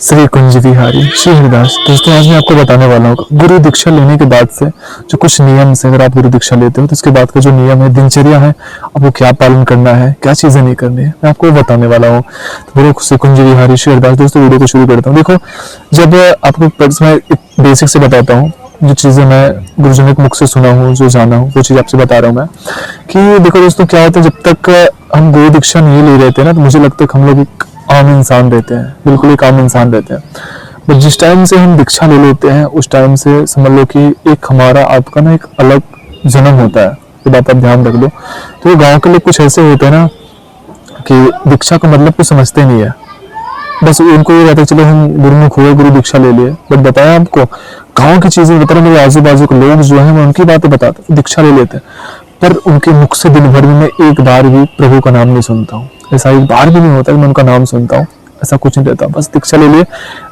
श्री कुंज विहारी श्री हरिदास। दोस्तों आज मैं आपको बताने वाला हूँ गुरु दीक्षा लेने के बाद से जो कुछ नियम से, अगर आप गुरु दीक्षा लेते हो तो उसके बाद का जो नियम है, दिनचर्या है, आपको क्या पालन करना है, क्या चीजें नहीं करनी है, मैं आपको बताने वाला हूँ। तो गुरु श्री कुंज विहारी श्री हरिदास। दोस्तों वीडियो को शुरू करता हूँ। देखो, जब आपको मैं एक बेसिक से बताता हूँ, जो चीजें मैं गुरुजनों के मुख से सुना हूँ, जो जाना हूँ, वो चीज आपसे बता रहा हूँ मैं। कि देखो दोस्तों, क्या होता है, जब तक हम गुरु दीक्षा नहीं ले रहे थे ना, तो मुझे लगता है कि हम लोग एक आम इंसान रहते हैं, बिल्कुल एक आम इंसान रहते हैं। बट जिस टाइम से हम दीक्षा ले लेते हैं, उस टाइम से समझ लो कि एक हमारा आपका ना एक अलग जन्म होता है। ये बात आप ध्यान रख लो। तो गांव के लोग कुछ ऐसे होते हैं ना कि दीक्षा का मतलब कुछ समझते नहीं है। बस उनको ये रहता है चलो हम गुरुमुख हुए, गुरु दीक्षा ले लिए। बट बताया आपको, गाँव की चीजें बता रहे, मेरे आजू बाजू के लोग जो है, मैं उनकी बातें बताता, दीक्षा ले लेते हैं, पर उनके मुख से दिन भर में मैं एक बार भी प्रभु का नाम नहीं सुनता हूँ। ऐसा एक बार भी नहीं होता कि मैं उनका नाम सुनता हूँ, ऐसा कुछ नहीं रहता। बस दीक्षा ले लिए,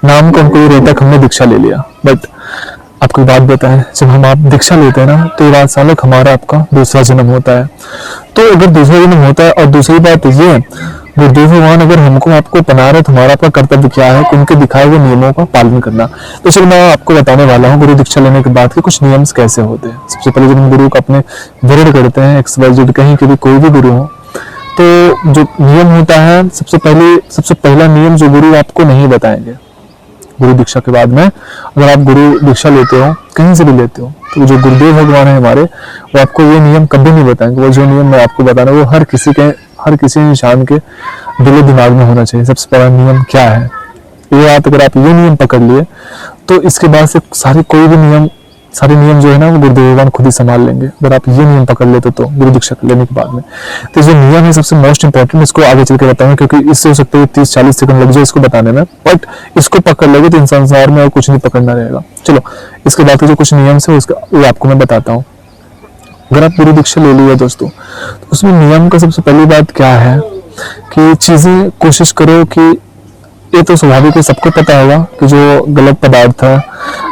नाम का उनको ये रहता है कि हमने दीक्षा ले लिया। बट आपको बात बताएं, जब हम आप दीक्षा लेते हैं ना, तो ये बात सालों हमारा आपका दूसरा जन्म होता है। तो अगर दूसरा जन्म होता है, और दूसरी बात ये, गुरुदेव भगवान अगर हमको आपको बना रहे, तो हमारा आपका कर्तव्य क्या है कि उनके दिखाए हुए नियमों का पालन करना। तो चलो मैं आपको बताने वाला हूँ गुरु दीक्षा लेने के बाद के कुछ नियम कैसे होते हैं। सबसे पहले जब हम गुरु को अपने वर्ण करते हैं, XYZ कहीं के भी कोई भी गुरु हो, तो जो नियम होता है, सबसे पहला नियम जो गुरु आपको नहीं बताएंगे गुरु दीक्षा के बाद में, अगर आप गुरु दीक्षा लेते हो, कहीं से भी लेते हो, तो जो गुरुदेव भगवान है हमारे, वो आपको ये नियम कभी नहीं बताएंगे। वो जो नियम मैं आपको बता रहा हूँ, वो हर किसी इंसान के दिलो दिमाग में होना चाहिए। सबसे पहला नियम क्या है, ये बात अगर आप ये नियम पकड़ लिए, तो इसके बाद से सारे नियम जो है ना, वो गुरुदेव भगवान खुद ही संभाल लेंगे, अगर आप ये नियम पकड़ लेते तो गुरु दीक्षा लेने के बाद में। तो जो नियम है सबसे मोस्ट इंपॉर्टेंट, इसको आगे चल के बताऊंगा, क्योंकि इससे हो सकता है 30-40 सेकंड लग जाए इसको बताने में, बट इसको पकड़ लोगे तो इंसान संसार में और कुछ नहीं पकड़ना रहेगा। चलो, इसके बाद के जो कुछ नियम है वो आपको मैं बताता हूँ। अगर आप गुरु दीक्षा ले लिया दोस्तों, तो उसमें नियम का सबसे पहली बात क्या है कि चीजें कोशिश करो कि, ये तो स्वाभाविक है, सबको पता होगा कि जो गलत पदार्थ है,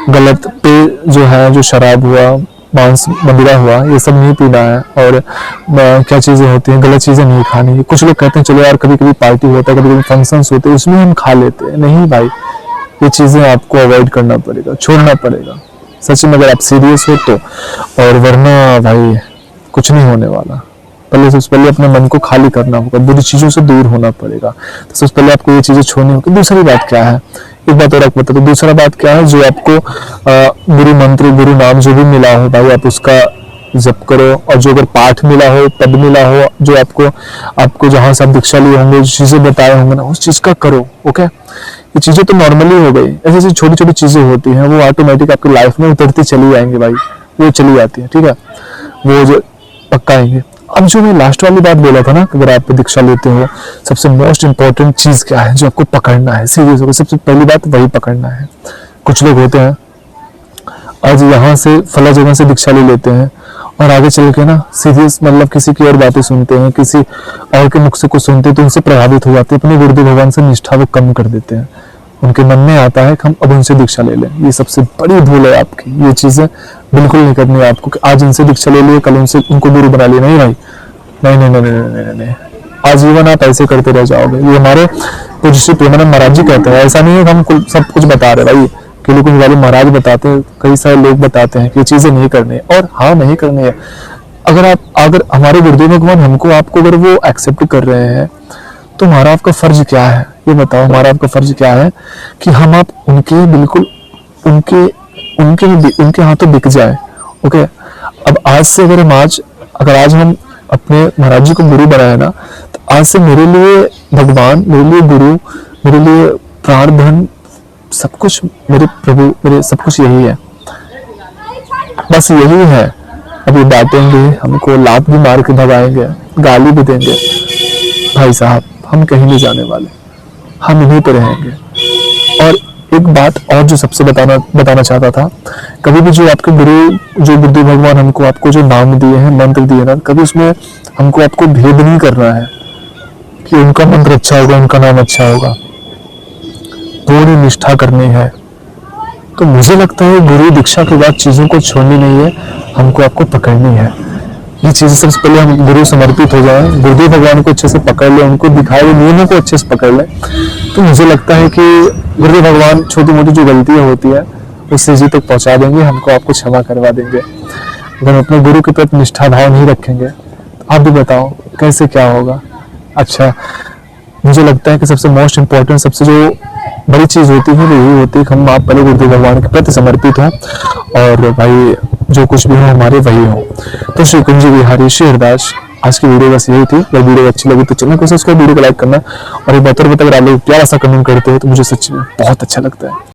गलत पेय जो है, जो शराब हुआ, मांस मदिरा हुआ, ये सब नहीं पीना है। और क्या चीजें होती हैं, गलत चीजें नहीं खानी है। कुछ लोग कहते हैं चलो यार कभी कभी पार्टी होता है, कभी कभी फंक्शंस होते हैं, उसमें हम खा लेते हैं। नहीं भाई, ये चीजें आपको अवॉइड करना पड़ेगा, छोड़ना पड़ेगा सच में, अगर आप सीरियस हो तो। और वरना भाई कुछ नहीं होने वाला। सबसे पहले अपने मन को खाली करना होगा, बुरी चीजों से दूर होना पड़ेगा। तो सबसे पहले आपको ये चीजें छोड़नी होगी। दूसरी बात क्या है, एक बात और आपको बता दो, दूसरा बात क्या है, जो आपको गुरु मंत्र, गुरु नाम जो भी मिला हो भाई, आप उसका जप करो। और जो अगर पाठ मिला हो, पद मिला हो, जो आपको जहां से आप दीक्षा लिए होंगे, जो चीजें बताए होंगे ना, उस चीज का करो। ओके, ये चीजें तो नॉर्मली हो गई, ऐसी छोटी छोटी चीजें होती हैं, वो ऑटोमेटिक आपकी लाइफ में उतरती चली जाएंगी भाई, वो चली जाती है, ठीक है, वो जो पक्का आएंगे। अब जो मैं लास्ट वाली बात बोला था ना, अगर आप दीक्षा लेते हो, सबसे मोस्ट इंपॉर्टेंट चीज क्या है जो आपको पकड़ना है सीरियस होकर, सबसे पहली बात वही पकड़ना है। कुछ लोग होते हैं आज यहाँ से फला जगह से दीक्षा ले लेते हैं, और आगे चल के ना सीरियस मतलब किसी की और बातें सुनते हैं, किसी और के मुख से कुछ सुनते हैं, तो उनसे प्रभावित हो जाते हैं, अपने गुरुदेव भगवान से निष्ठा वो कम कर देते हैं। उनके मन में आता है कि हम अब उनसे दीक्षा ले लें। ये सबसे बड़ी भूल है आपकी, ये चीजें बिल्कुल नहीं करनी है आपको कि आज इनसे दीक्षा ले लिए, कल उनको गुरु बना लिया। नहीं भाई, नहीं नहीं नहीं नहीं नहीं, नहीं। आजीवन आप ऐसे करते रह जाओगे। ये हमारे पूज्य श्री प्रेमानंद महाराज जी कहते हैं, ऐसा नहीं है कि हम सब कुछ बता रहे भाई, कि कुछ वाले महाराज बताते हैं, कई सारे लोग बताते हैं कि ये चीजें नहीं करनी है, और हाँ नहीं करनी है। अगर हमारे गुरुदेव भगवान हमको आपको अगर वो एक्सेप्ट कर रहे हैं, तो हमारा आपका फर्ज क्या है, ये बताओ। हमारा आपका फर्ज क्या है कि हम आप उनके बिल्कुल उनके हाथों बिक जाए। ओके, अब आज से अगर आज हम अपने महाराज जी को गुरु बनाए ना, तो आज से मेरे लिए भगवान, मेरे लिए गुरु, मेरे लिए प्रार्थना, सब कुछ मेरे प्रभु, मेरे सब कुछ यही है, बस यही है। अभी डांटेंगे हमको, लात भी मार के भगाएंगे, गाली भी देंगे, भाई साहब हम कहीं नहीं जाने वाले, हम यहीं पे रहेंगे। और एक बात और जो सबसे बताना चाहता था, कभी भी जो आपके गुरु, जो बुद्धि भगवान हमको आपको जो नाम दिए हैं, मंत्र दिए ना, कभी उसमें हमको आपको भेद नहीं करना है कि उनका मंत्र अच्छा होगा, उनका नाम अच्छा होगा, पूरी निष्ठा करनी है। तो मुझे लगता है गुरु दीक्षा के बाद चीजों को छोड़नी नहीं है, हमको आपको पकड़नी है। ये चीजें सबसे पहले हम गुरु समर्पित हो जाए, गुरुदेव भगवान को अच्छे से पकड़ ले, उनको दिखाए हुए नियमों को अच्छे से पकड़ ले, तो मुझे लगता है कि गुरुदेव भगवान छोटी मोटी जो गलतियां होती है उससे जी तक पहुंचा देंगे, हमको आपको क्षमा करवा देंगे। अगर हम अपने गुरु के प्रति निष्ठा भाव नहीं रखेंगे तो आप भी बताओ कैसे क्या होगा। अच्छा, मुझे लगता है कि सबसे मोस्ट इम्पोर्टेंट, सबसे जो बड़ी चीज होती है वो यही होती है कि हम आप पहले गुरुदेव भगवान के प्रति समर्पित हों और भाई जो कुछ भी हो हमारे वही हो। तो श्री कुंज बिहारी श्री हरदास, आज की वीडियो बस यही थी। अगर वीडियो अच्छी लगी तो चैनल को सब्सक्राइब, वीडियो को लाइक करना और एक बात और बता, अगर आप लोग प्यारा सा कमेंट करते हो तो मुझे सच में बहुत अच्छा लगता है।